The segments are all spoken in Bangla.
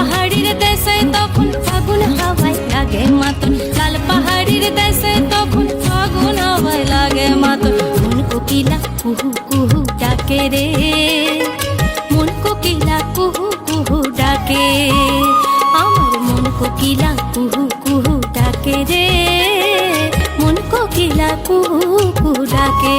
পাহাড়ির দেশে তখন ফাগুন হাওয়ায় লাগে মাতন, লাল পাহাড়ির দেশে তখন ফাগুন হাওয়ায় লাগে মাতন। মন কোকিলা কুহু কুহু ডাকে রে, মন কোকিলা কুহু কুহু ডাকে, আমার মন কোকিলা কুহু কুহু ডাকে রে, মন কোকিলা কুহু কুহু ডাকে।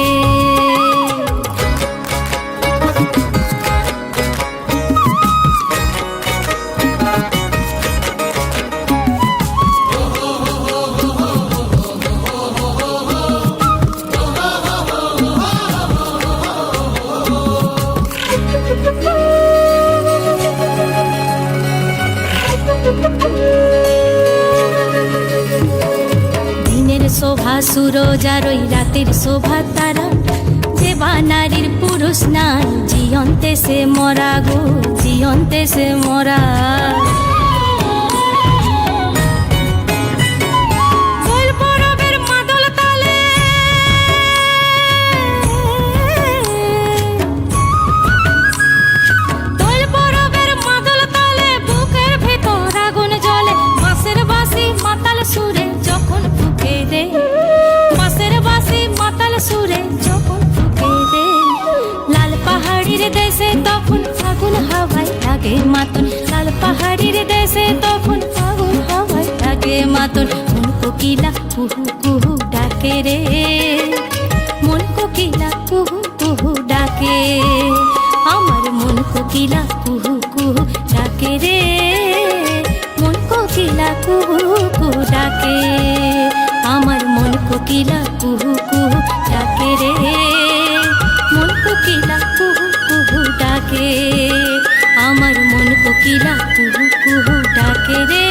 দিনের শোভা সুরজ আর ওই রাতের শোভা তারা, যে বা নারীর পুরুষ নাই, জিয়ন্তে সে মরা গো, জিয়ন্তে সে মরা। সুরে যখন ফুঁকে দে, লাল পাহাড়ির দেশে তখন ফাগুন হাওয়ায় লাগে মাতন, লাল পাহাড়ির দেশে তখন ফাগুন হাওয়ায় লাগে মাতন। মন কোকিলা কুহু কুহু ডাকে রে, মন কোকিলা কুহু কুহু ডাকে, আমার মন কোকিলা কুহু কুহু ডাকে রে, মন কোকিলা কুহু কুহু ডাকে, আমার মন কোকিলা কুহু কুহু ডাকে রে, মন কোকিলা কুহু কুহু ডাকে, আমার মন কোকিলা কুহু কুহু ডাকে রে।